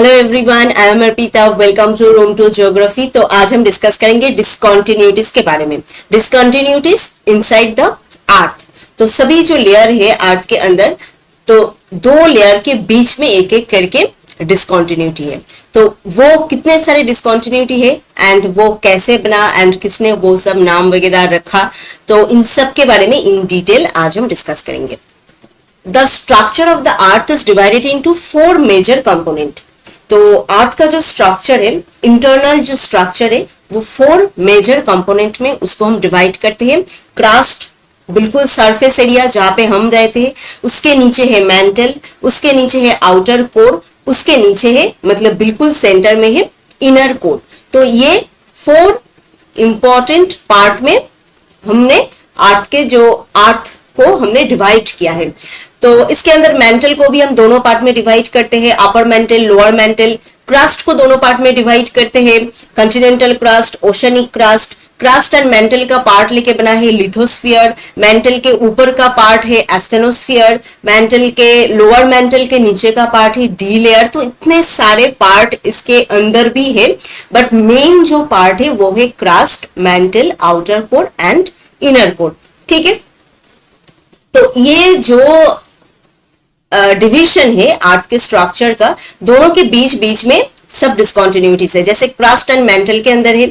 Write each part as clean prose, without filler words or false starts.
Hello everyone, I am Arpita. Welcome to room to geography. तो आज हम डिस्कस करेंगे डिसकंटिन्यूटीज के बारे में। Discontinuities inside the earth. तो सभी जो लेयर है अर्थ के अंदर, तो दो लेयर के बीच में एक एक करके डिसकंटिन्यूटी है। तो वो कितने सारे डिसकंटिन्यूटी है एंड वो कैसे बना एंड किसने वो सब नाम वगैरह रखा, तो इन सब के बारे में इन डिटेल आज हम डिस्कस करेंगे। The structure of the earth is divided into 4 major component. तो अर्थ का जो स्ट्रक्चर है, इंटरनल जो स्ट्रक्चर है, वो 4 मेजर कंपोनेंट में उसको हम डिवाइड करते हैं। क्रस्ट, बिल्कुल सरफेस एरिया जहां पे हम रहते हैं, उसके नीचे है मैंटल, उसके नीचे है आउटर कोर, उसके नीचे है मतलब बिल्कुल सेंटर में है इनर कोर। तो ये 4 इंपॉर्टेंट पार्ट में हमने अर्थ को हमने डिवाइड किया है। तो इसके अंदर मेंटल को भी हम दोनों पार्ट में डिवाइड करते हैं, अपर मेंटल, लोअर मेंटल। क्रस्ट को दोनों पार्ट में डिवाइड करते हैं, continental crust, oceanic crust. Crust and mental का पार्ट लेके बना है लिथोस्फीयर। मेंटल के ऊपर का पार्ट है एस्टेनोस्फीयर। मेंटल के लोअर मेंटल के नीचे का पार्ट है डी लेयर। तो इतने सारे पार्ट इसके अंदर भी है, बट मेन जो पार्ट है वो है crust, mental, outer core and inner core. ठीक है, तो ये जो डिवीजन है अर्थ के स्ट्रक्चर का, दोनों के बीच बीच में सब डिसकंटिन्यूटीज है। जैसे क्रस्ट एंड मेंटल के अंदर है,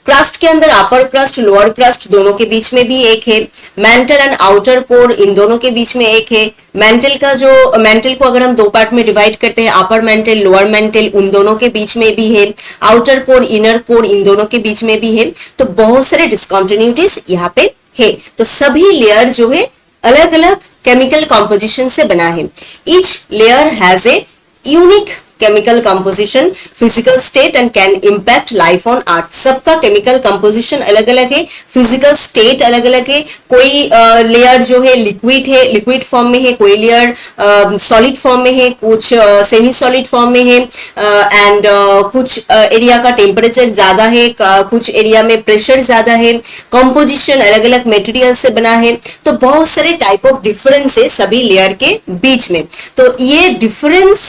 क्रस्ट के अंदर अपर क्रस्ट, लोअर क्रस्ट दोनों के बीच में भी एक है। मेंटल एंड आउटर कोर इन दोनों के बीच में एक है। मेंटल को अगर हम दो पार्ट में डिवाइड करते हैं, अपर मेंटल, लोअर मेंटल, उन दोनों के बीच में भी है। आउटर कोर, इनर कोर इन दोनों के बीच में भी है। तो बहुत सारे डिसकंटिन्यूटीज यहाँ पे है। तो सभी लेयर जो है अलग अलग केमिकल कंपोजिशन से बना है। Each layer has a unique chemical composition, physical state and can impact life on earth. सबका केमिकल कंपोजिशन अलग अलग है, फिजिकल स्टेट अलग अलग है। कोई लेयर जो है लिक्विड फॉर्म में है, कोई लेयर सॉलिड फॉर्म में है, कुछ सेमी सॉलिड फॉर्म में है, एंड कुछ एरिया का टेम्परेचर ज्यादा है, कुछ एरिया में प्रेशर ज्यादा है। कंपोजिशन अलग अलग मटेरियल से बना है। तो बहुत सारे टाइप ऑफ डिफरेंस है सभी लेयर के बीच में। तो ये डिफरेंस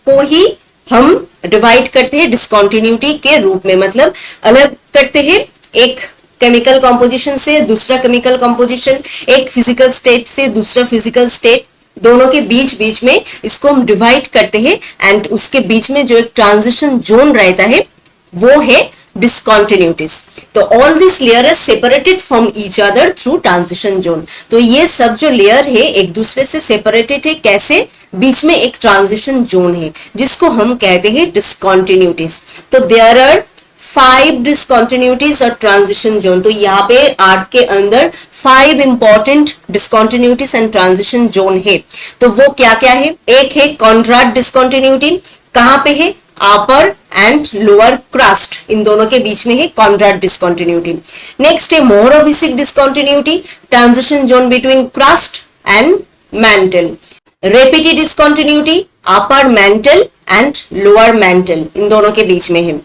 को ही हम डिवाइड करते हैं डिसकंटिन्यूटी के रूप में, मतलब अलग करते हैं एक केमिकल कंपोजिशन से दूसरा केमिकल कंपोजिशन, एक फिजिकल स्टेट से दूसरा फिजिकल स्टेट, दोनों के बीच बीच में इसको हम डिवाइड करते हैं। एंड उसके बीच में जो एक ट्रांजिशन जोन रहता है वो है discontinuities। तो all this layer is separated from each other through transition zone. तो ये सब जो लेयर है एक दूसरे से सेपरेटेड है, कैसे? बीच में एक ट्रांजिशन जोन है जिसको हम कहते हैं डिसकंटिन्यूटीज। तो देयर आर 5 डिसकंटिन्यूटीज और ट्रांजिशन जोन। तो यहाँ पे अर्थ के अंदर 5 important discontinuities and transition zone है। तो वो क्या क्या है? एक है कॉन्ट्रास्ट डिसकंटिन्यूटी। कहां पे है? अपर एंड लोअर क्रस्ट, इन दोनों के बीच में है कॉन्ट्रास्ट डिसकंटिन्यूटी। नेक्स्ट है Mohorovicic discontinuity, transition zone between crust and mantle. Repetti discontinuity, upper mantle and lower mantle, इन दोनों के बीच में है।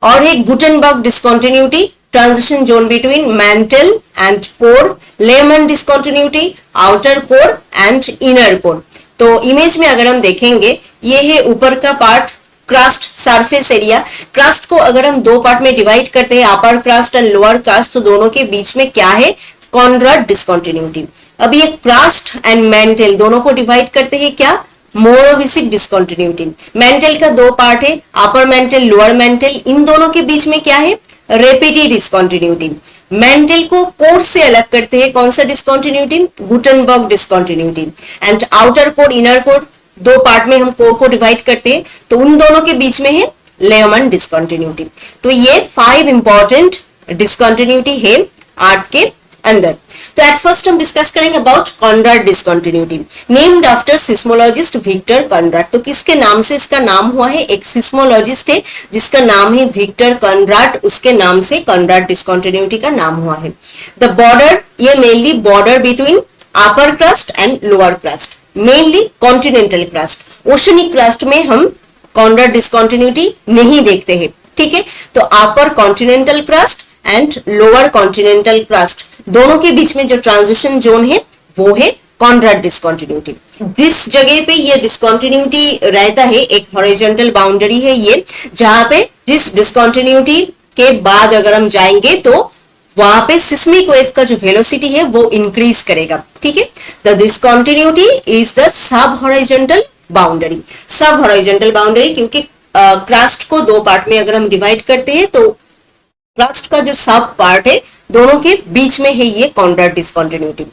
और है Gutenberg discontinuity, transition zone between mantle and core. Lehmann discontinuity, outer core and inner core. तो इमेज में अगर हम देखेंगे, ये है ऊपर का part crust, surface area. Crust को अगर हम दो पार्ट में डिवाइड करते हैं, अपर क्रस्ट एंड लोअर क्रस्ट, तो दोनों के बीच में क्या है? Contrast discontinuity. अब ये क्रस्ट एंड मेंटल दोनों को डिवाइड करते हैं क्या? मोरोविसिक डिसकंटिन्यूटी। मेंटल का दो पार्ट है, अपर मेंटल, लोअर मेंटल, इन दोनों के बीच में क्या है? रेपिटी डिसकंटिन्यूटी। मेंटल को कोर से अलग करते हैं, कौन सा discontinuity? Gutenberg discontinuity. And outer core, inner core, दो पार्ट में हम कोर को डिवाइड करते हैं, तो उन दोनों के बीच में है लेमन डिसकंटिन्यूटी। तो ये 5 इंपॉर्टेंट डिसकंटिन्यूटी है अर्थ के अंदर। तो एट फर्स्ट हम डिस्कस करेंगे about Conrad discontinuity, named after seismologist Victor Conrad. तो किसके नाम से इसका नाम हुआ है? एक सिस्मोलॉजिस्ट है जिसका नाम है विक्टर कॉनराड, उसके नाम से कॉनराड डिसकंटिन्यूटी का नाम हुआ है। द बॉर्डर, ये mainly border between upper crust and lower crust, mainly continental crust. Oceanic crust में हम कॉनराड डिसकंटिन्यूटी नहीं देखते हैं। ठीक है, तो upper continental crust and lower continental crust दोनों के बीच में जो ट्रांजिशन जोन है वो है कॉन्ट्रास्ट डिस्कंटिन्यूटी। जिस जगह पे ये डिस्कंटिन्यूटी रहता है, एक हॉरिजॉन्टल बाउंड्री है ये, जहां पे जिस डिस्कंटिन्यूटी के बाद अगर हम जाएंगे तो वहां पे सिस्मिक वेव का जो वेलोसिटी है वो इंक्रीज करेगा। ठीक है, the discontinuity is the sub horizontal boundary. सब हॉरिजॉन्टल बाउंड्री क्योंकि क्रस्ट को दो पार्ट में अगर हम डिवाइड करते हैं तो क्रस्ट का जो सब पार्ट है दोनों के बीच में है ये कॉन्ट्रास्ट डिस्कंटिन्यूटी।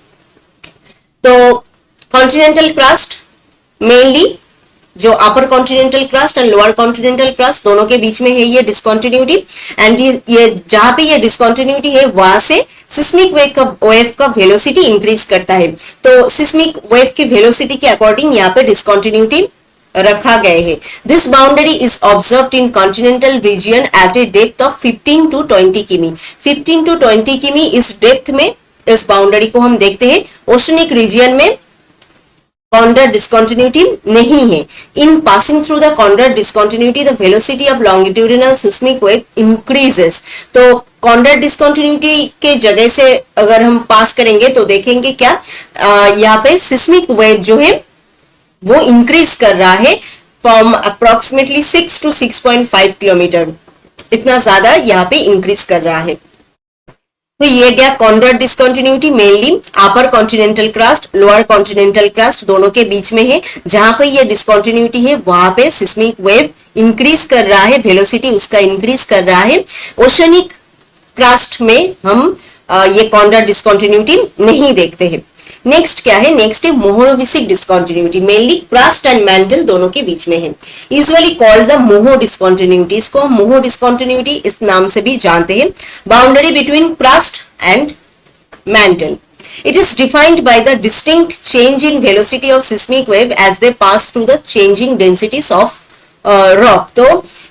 तो कॉन्टिनेंटल क्रस्ट मेनली जो upper continental crust and lower continental crust दोनों के बीच में है ये डिस्कंटिन्यूटी, एंड ये जहां पे ये डिस्कंटिन्यूटी है वहां से सिस्मिक वेव का वेलोसिटी इंक्रीज करता है। तो सिस्मिक वेव की वेलोसिटी के अकॉर्डिंग यहाँ पे डिस्कंटिन्यूटी रखा गया है। This boundary is observed in continental region at a depth of 15 to 20 किमी। 15 to 20 किमी इस डेप्थ में इस बाउंड्री को हम देखते हैं। ओशनिक रीजियन में कॉन्ट्रास्ट डिस्कंटिन्यूटी नहीं है। इन passing through the contrast discontinuity the velocity of longitudinal seismic wave increases. तो कॉन्ट्रास्ट डिस्कंटिन्यूटी के जगह से अगर हम पास करेंगे तो देखेंगे क्या यहाँ पे सिस्मिक वेव जो है वो इंक्रीज कर रहा है फ्रॉम अप्रोक्सीमेटली 6 to 6.5 किलोमीटर, इतना ज्यादा यहाँ पे इंक्रीज कर रहा है। तो ये गया contrast discontinuity, mainly upper continental crust lower continental crust दोनों के बीच में है। जहां पे ये डिस्कंटिन्यूटी है वहां पे सिस्मिक वेव इंक्रीज कर रहा है, वेलोसिटी उसका इंक्रीज कर रहा है। ओशनिक क्रस्ट में हम ये कॉन्ट्रास्ट डिस्कंटिन्यूटी नहीं देखते हैं। नेक्स्ट क्या है, नेक्स्ट है Mohorovicic discontinuity, mainly crust and mantle दोनों के बीच में है। Usually called the Moho discontinuity, इसको हम मोहो डिस्कंटिन्यूटी इस नाम से भी जानते हैं। Boundary between crust and mantle, it is defined by the distinct change in velocity of seismic wave as they pass through the changing densities of rock. तो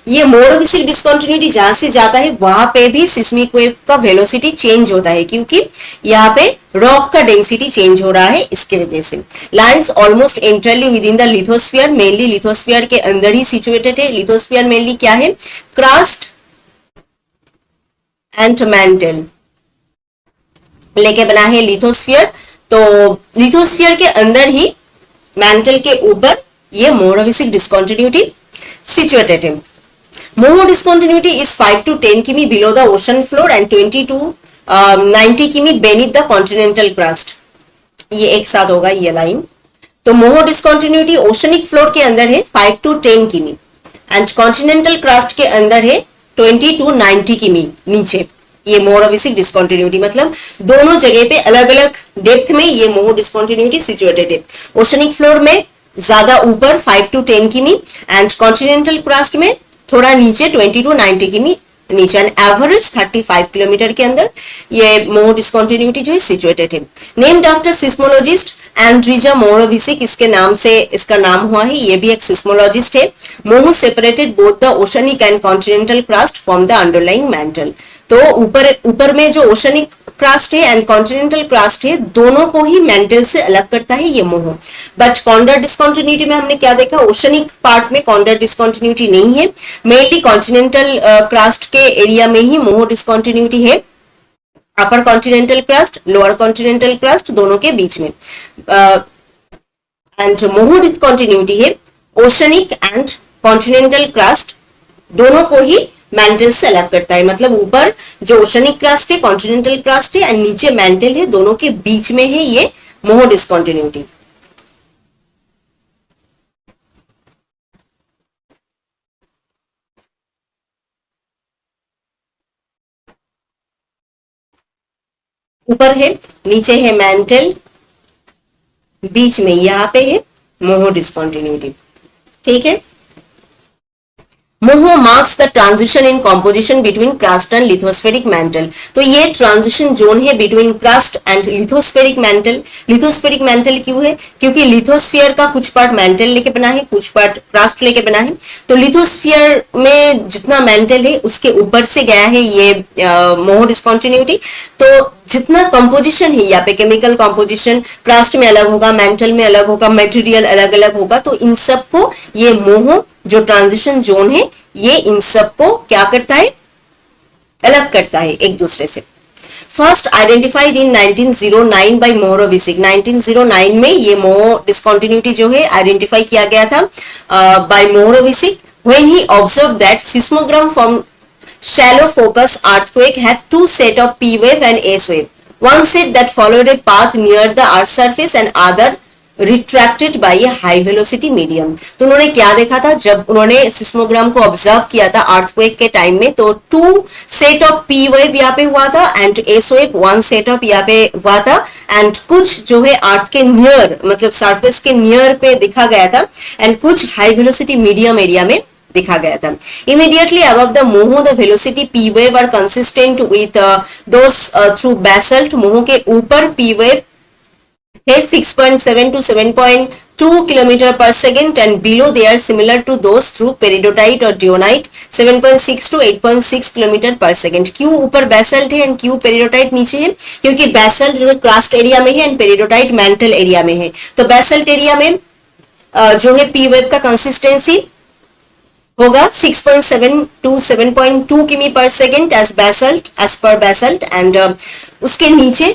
ये मोहोविसिक डिस्कंटिन्यूटी जहां से जाता है वहां पे भी सिस्मिक वेव का वेलोसिटी चेंज होता है, क्योंकि यहाँ पे रॉक का डेंसिटी चेंज हो रहा है, इसके वजह से। Lines almost entirely with in the lithosphere, mainly lithosphere के अंदर ही सिचुएटेड है। लिथोस्फीयर मेनली क्या है, क्रस्ट एंड मैंटल लेके बना है लिथोस्फीयर। तो लिथोस्फीयर के अंदर ही मैंटल के ऊपर ये मोहोविसिक डिस्कंटिन्यूटी situated है। Moho discontinuity is 5 to 10 किमी below the ocean floor and 20 to 90 किमी beneath the continental crust। ये एक साथ होगा ये लाइन। तो मोहो डिस्कंटिन्यूटी ओशनिक फ्लोर के अंदर है 5 to 10 किमी एंड कॉन्टिनेंटल क्रस्ट के अंदर है 20 to 90 किमी नीचे। ये मोहोविसिक डिस्कंटिन्यूटी मतलब दोनों जगह पे अलग अलग डेप्थ में ये मोहो डिस्कंटिन्यूटी सिचुएटेड है। ओशनिक फ्लोर में ज्यादा ऊपर 5 to 10 किमी एंड कॉन्टिनेंटल क्रस्ट में थोड़ा नीचे 20 to 90 किमी नीचे, एंड एवरेज 35 किलोमीटर के अंदर ये मोहो डिस्कंटिन्यूटी जो है सिचुएटेड है। नेम्ड आफ्टर सिस्मोलॉजिस्ट एंड्रिजा मोहोविसिक, इसके नाम से इसका नाम हुआ है। ये भी एक सिस्मोलॉजिस्ट है। Moho separated both the oceanic and continental crust from the underlying mantle. तो ऊपर में जो ओशनिक क्रस्ट है एंड कॉन्टिनेंटल क्रस्ट है दोनों को ही मैंटल से अलग करता है ये मोहो। बट कॉन्ट्रास्ट डिस्कंटिन्यूटी में हमने क्या देखा, ओशनिक पार्ट में कॉन्ट्रास्ट डिस्कंटिन्यूटी नहीं है, मेनली कॉन्टिनेंटल क्रस्ट के एरिया में ही मोहो डिस्कंटिन्यूटी है। Upper continental crust lower continental crust दोनों के बीच में। एंड मोहो डिस्कंटिन्यूटी है ओशनिक एंड कॉन्टिनेंटल क्रस्ट दोनों को ही मैंटल से अलग करता है। मतलब ऊपर जो ओशनिक क्रस्ट है कॉन्टिनेंटल क्रस्ट है एंड नीचे मैंटल है, दोनों के बीच में है ये मोहो डिस्कंटिन्यूटी। ऊपर है नीचे है मैंटल, बीच में यहाँ पे है मोहो डिस्कंटिन्यूटी। ठीक है, Moho marks the transition in composition between crust and lithospheric mantle. तो ये ट्रांजिशन जोन है between crust and lithospheric mantle. Lithospheric mantle क्यों है, क्योंकि लिथोस्फीयर का कुछ पार्ट मैंटल लेके बना है, कुछ पार्ट क्रस्ट लेके बना है। तो लिथोस्फीयर में जितना मैंटल है उसके ऊपर से गया है ये मोहो डिस्कंटिन्यूटी। तो जितना कंपोजिशन है यहाँ पे केमिकल कंपोजिशन क्रस्ट में अलग होगा, मैंटल में अलग होगा, मटेरियल अलग अलग होगा। तो इन सबको ये मोहो जो ट्रांजिशन जोन है ये इन सबको क्या करता है, अलग करता है एक दूसरे से। First identified in 1909 by Mohorovicic. 1909 में ये मोहो डिस्कंटिन्यूटी जो है आइडेंटिफाई किया गया था by Mohorovicic when he observe that seismogram from shallow focus earthquake had two set of P wave and S wave. One set that followed a path near the earth surface and other retracted by a high velocity medium. तो उन्होंने क्या देखा था जब उन्होंने सिस्मोग्राम को observe किया था अर्थक्वेक के टाइम में, तो two set of P wave यहाँ पे हुआ था and S wave one set of यहाँ पे हुआ था एंड कुछ जो है अर्थ के नियर मतलब सरफेस के नियर पे दिखा गया था एंड कुछ हाई वेलोसिटी मीडियम एरिया में दिखा गया था। Immediately above the Moho the velocity p wave are consistent with those through basalt। मोहो के ऊपर p wave है 6.7 to 7.2 kilometre per second and below they are similar to those through peridotite और dunite 7.6 to 8.6 kilometre per second. क्यों ऊपर basalt है and क्यों peridotite नीचे है? क्योंकि बेसल्ट जो है क्रस्ट एरिया में है एंड पेरिडोटाइट मेंटल एरिया में है। तो बेसल्ट एरिया में जो है पी वेव का कंसिस्टेंसी होगा 6.7 to 7.2 किमी per second as per basalt and उसके नीचे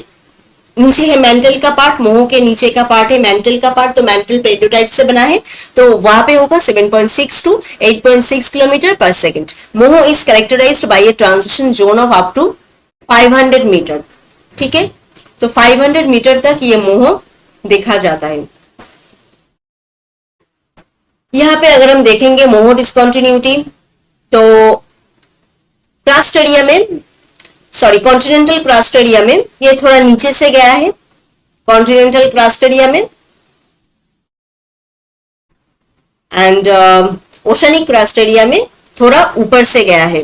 है मेंटल का पार्ट, मोहो के नीचे का पार्ट है मेंटल का पार्ट, तो मेंटल पेरिडोटाइट से बना है तो वहां पे होगा 7.6 to 8.6 kilometre per second. Moho is characterised by a transition zone of up to 500 metre. ठीक है, तो 500 मीटर तक ये मोहो देखा जाता है। यहाँ पे अगर हम देखेंगे मोहो डिस्कंटिन्यूटी तो क्रस्ट एरिया में कॉन्टिनेंटल क्रस्ट एरिया में ये थोड़ा नीचे से गया है कॉन्टिनेंटल क्रस्ट एरिया में एंड ओशनिक क्रस्ट एरिया में थोड़ा ऊपर से गया है।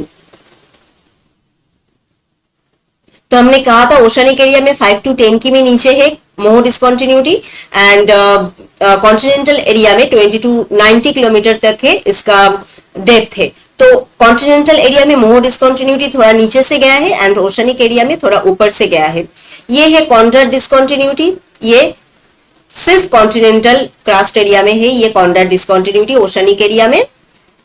तो हमने कहा था ओशनिक एरिया में 5 to 10 किमी नीचे है मोहो डिस्कंटिन्यूटी एंड कॉन्टिनेंटल एरिया में 20 to 90 किलोमीटर तक है इसका डेप्थ है। तो कॉन्टिनेंटल एरिया में मोहो डिस्कंटिन्यूटी थोड़ा नीचे से गया है एंड ओशनिक एरिया में थोड़ा ऊपर से गया है। ये है कॉन्ड्राट डिस्कंटिन्यूटी, ये सिर्फ कॉन्टिनेंटल क्रस्ट एरिया में है, ये कॉन्ड्राट डिस्कंटिन्यूटी ओशनिक एरिया में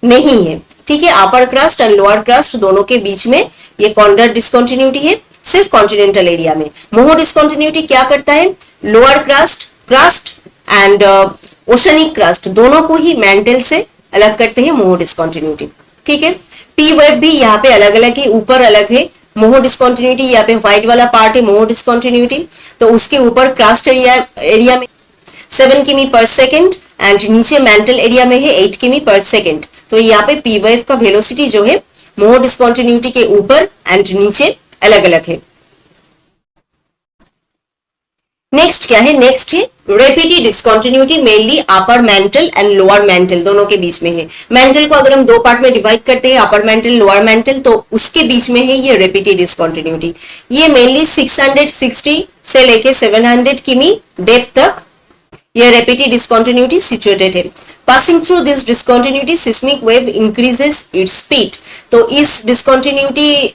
नहीं है। ठीक है, upper crust and lower crust दोनों के बीच में ये कॉन्ड्राट डिस्कंटिन्यूटी है सिर्फ कॉन्टिनेंटल एरिया में। मोहो डिस्कंटिन्यूटी क्या करता है, lower crust and oceanic crust दोनों को ही मेंटल से अलग करते हैं मोहो डिस्कंटिन्यूटी। ठीक है, पी वेब भी यहाँ पे अलग अलग है, ऊपर अलग है मोहो डिस्कंटिन्यूटी, यहाँ पे व्हाइट वाला पार्ट है मोहो डिस्कंटिन्यूटी, तो उसके ऊपर क्रस्ट एरिया में 7 किमी पर सेकेंड एंड नीचे मेंटल एरिया में है 8 किमी पर सेकेंड। तो यहाँ पे पी वेव का वेलोसिटी जो है मोहो डिस्कंटिन्यूटी के ऊपर एंड नीचे अलग अलग है। नेक्स्ट क्या है, नेक्स्ट है Repetti discontinuity, mainly upper mantle and lower mantle दोनों के बीच में है। मेंटल को अगर हम दो पार्ट में डिवाइड करते हैं अपर मेंटल लोअर मेंटल, तो उसके बीच में है ये रेपिटी डिस्कंटिन्यूटी। ये मेनली 660 से लेके 700 किमी डेप्थ तक ये रेपिटी डिस्कंटिन्यूटी सिचुएटेड है। Passing through this discontinuity seismic wave increases its speed. तो इस डिस्कंटिन्यूटी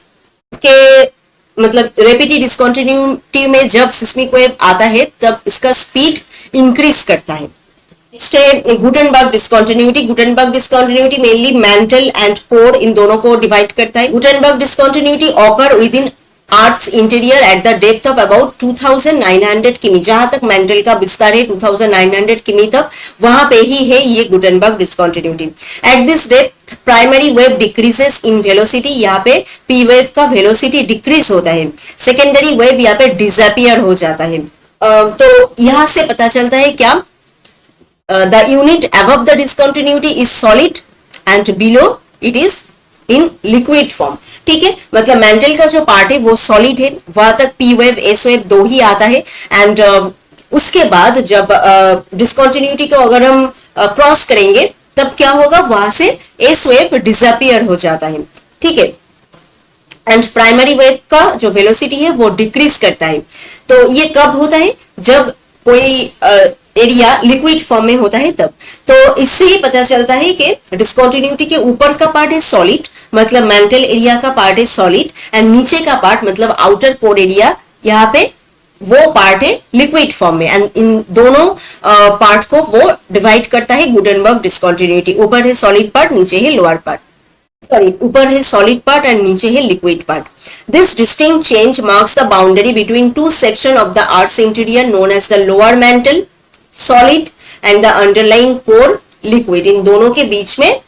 के मतलब रेपिटी डिस्कंटिन्यूटी में जब सिस्मिक वेव आता है तब इसका स्पीड इंक्रीज करता है। नेक्स्ट है Gutenberg discontinuity. Gutenberg discontinuity mainly mantle and core इन दोनों को डिवाइड करता है। Gutenberg discontinuity occur within earth's interior at the depth of about 2900 किमी। जहां तक मेंटल का विस्तार है 2900 किमी तक, वहां पे ही है ये Gutenberg discontinuity. At this depth primary wave decreases in velocity, यहाँ पे पी वेव का वेलोसिटी डिक्रीज होता है, सेकेंडरी वेव यहाँ पे डिसअपियर हो जाता है। तो यहां से पता चलता है क्या, the unit above the discontinuity is solid and below it is in liquid form. ठीक है, मतलब मेंटल का जो पार्ट है वो सॉलिड है, वहां तक पी वेव एस वेव दो ही आता है एंड उसके बाद जब डिस्कंटिन्यूटी को अगर हम क्रॉस करेंगे तब क्या होगा, वहां से एस वेव डिसअपियर हो जाता है। ठीक है, एंड प्राइमरी वेव का जो वेलोसिटी है वो डिक्रीज करता है। तो ये कब होता है, जब कोई एरिया लिक्विड फॉर्म में होता है तब। तो इससे ही पता चलता है कि डिस्कंटिन्यूटी के ऊपर का पार्ट है सॉलिड, मतलब मेंटल एरिया का पार्ट है सॉलिड एंड नीचे का पार्ट मतलब आउटर कोर एरिया यहाँ पे वो पार्ट है लिक्विड फॉर्म में एंड इन दोनों पार्ट को वो डिवाइड करता है गुटेनबर्ग डिस्कंटिन्यूटी। ऊपर है सॉलिड पार्ट, नीचे है लोअर पार्ट। सॉरी, ऊपर है सॉलिड पार्ट एंड नीचे है liquid part. This distinct change marks the boundary between two section of the earth's interior known as the lower mantle solid and the underlying core liquid. इन दोनों के बीच में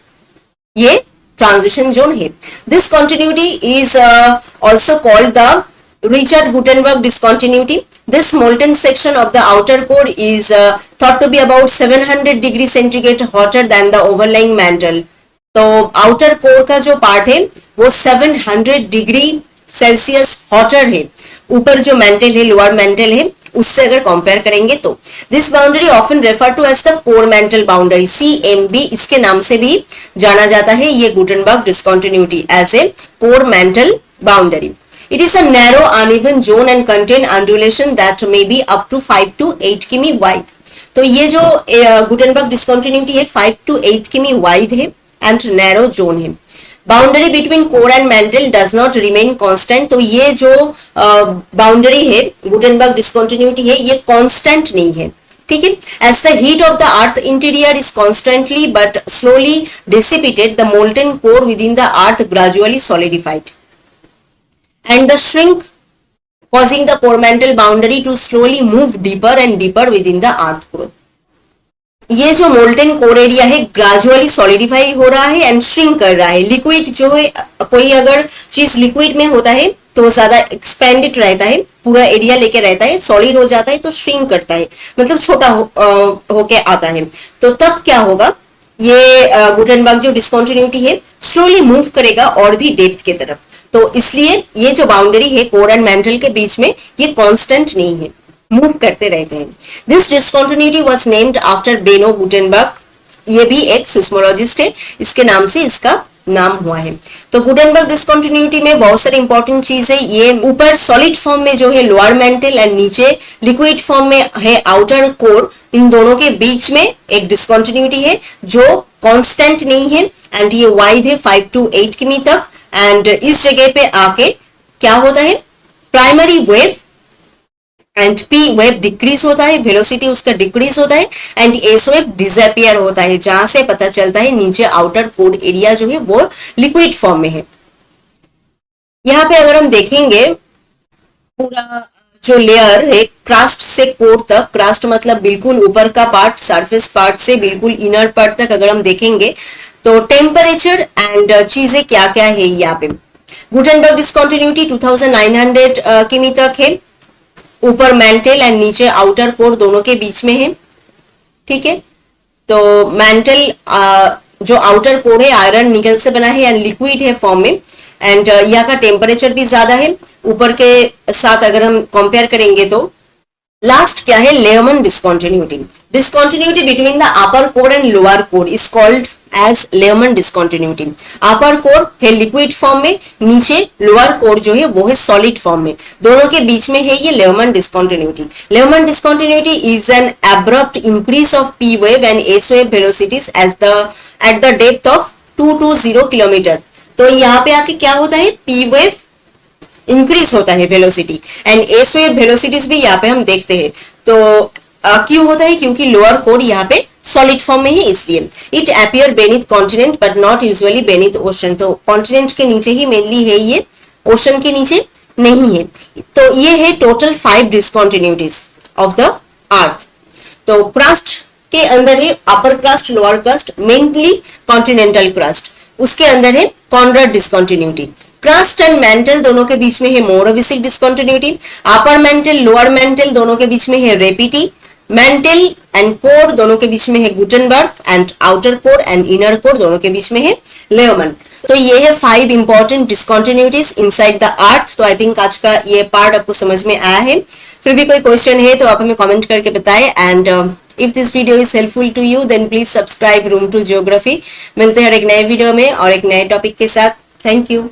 ये ट्रांजिशन जोन है. This continuity is also called the Richard Gutenberg discontinuity. This molten section of the outer core is thought to be about 700 degrees centigrade hotter than the overlying mantle. तो outer core का जो part है वो 700 degree Celsius hotter है ऊपर जो mental है, lower mental है, उससे अगर कंपेयर करेंगे तो. This boundary often refer to as the core mantle boundary, CMB इसके नाम से भी जाना जाता है ये Gutenberg discontinuity as a core mantle boundary. It is a narrow uneven zone and contain undulation that may be up to 5 to 8 किमी wide. तो ये जो गुटेनबर्ग डिस्कंटिन्यूटी है 5 to 8 किमी वाइड है एंड नैरो जोन है. Boundary between core and mental does not remain constant. तो ये जो बाउंड्री है गुटेनबर्ग डिस्कंटिन्यूटी है ये कांस्टेंट नहीं है. ठीक है. As the heat of the earth interior is constantly but slowly dissipated the molten core within the earth gradually solidified and the shrink causing the core mantle boundary to slowly move deeper and deeper within the earth core. ये जो molten core area है gradually solidify हो रहा है and shrink कर रहा है. Liquid जो है, कोई अगर चीज लिक्विड में होता है तो वो ज्यादा एक्सपेंडेड रहता है, पूरा एरिया लेके रहता है. सॉलिड हो जाता है तो श्रिंक करता है, मतलब छोटा होके आता है. तो तब क्या होगा, ये गुटेनबर्ग जो डिस्कंटिन्यूटी है स्लोली मूव करेगा और भी डेप्थ की तरफ. तो इसलिए ये जो बाउंड्री है कोर एंड मेंटल के बीच में ये कांस्टेंट नहीं है, मूव करते रहते हैं. This discontinuity was named after बेनो गुटेनबर्ग. ये भी एक सिस्मोलॉजिस्ट है, इसके नाम से इसका नाम हुआ है. तो गुटेनबर्ग डिस्कंटिन्यूटी में बहुत सारी इंपॉर्टेंट चीज है. ये ऊपर सॉलिड फॉर्म में जो है लोअर मेंटल एंड नीचे लिक्विड फॉर्म में है आउटर कोर, इन दोनों के बीच में एक डिस्कंटिन्यूटी है जो कांस्टेंट नहीं है एंड ये वाइड है 5 to 8 किमी तक. एंड इस जगह पे आके क्या होता है, primary wave and P wave decrease होता है, वेलोसिटी उसका डिक्रीज होता है एंड एस वेव डिसअपियर होता है, जहां से पता चलता है नीचे आउटर कोर एरिया जो है वो लिक्विड फॉर्म में है. यहाँ पे अगर हम देखेंगे पूरा जो लेयर है क्रास्ट से कोर तक, क्रास्ट मतलब बिल्कुल ऊपर का पार्ट, सरफेस पार्ट से बिल्कुल इनर पार्ट तक अगर हम देखेंगे तो टेम्परेचर एंड चीजें क्या क्या है यहाँ पे. गुटेनबर्ग डिस्कंटिन्यूटी 2900 किमी तक है, ऊपर मेंटल एंड नीचे आउटर कोर दोनों के बीच में है. ठीक है. तो मेंटल जो आउटर कोर है आयरन निकल से बना है एंड लिक्विड है फॉर्म में एंड यहाँ का टेम्परेचर भी ज्यादा है ऊपर के साथ अगर हम कंपेयर करेंगे तो. लास्ट क्या है, Lehmann discontinuity. Discontinuity between the upper core and lower core is called as Lehmann discontinuity. Upper core है लिक्विड फॉर्म में, नीचे लोअर कोर जो है वो है सॉलिड फॉर्म में, दोनों के बीच में है ये Lehmann discontinuity. Lehmann discontinuity is an abrupt increase of P wave and S wave velocities at the depth of 220 kilometre. तो यहाँ पे आके क्या होता है, पी वेव इंक्रीज होता है velocity and S wave velocities भी यहाँ पे हम देखते हैं. तो क्यों होता है, क्योंकि लोअर कोर यहाँ पे सॉलिड फॉर्म में है इसलिए. It appear beneath continent but not usually beneath ocean. तो कॉन्टिनेंट के नीचे ही मेनली है ये, ओशन के नीचे नहीं है. तो ये है total 5 discontinuities of the earth. तो क्रस्ट के अंदर है upper crust, lower crust, mainly continental crust, उसके अंदर है Conrad discontinuity. Crust and mantle दोनों के बीच में है Mohorovicic discontinuity. Upper mantle lower mantle दोनों के बीच में है रेपिटी. मेंटल एंड कोर दोनों के बीच में है Gutenberg and outer core and inner core दोनों के बीच में है लेहमन. तो ये है 5 इंपॉर्टेंट डिस्कंटिन्यूटीज इनसाइड द अर्थ. तो आई थिंक आज का ये पार्ट आपको समझ में आया है. फिर भी कोई क्वेश्चन है तो आप हमें कमेंट करके बताएं and if this video is helpful to you then please subscribe room to geography. मिलते हैं एक नए वीडियो में और एक नए टॉपिक के साथ. Thank you.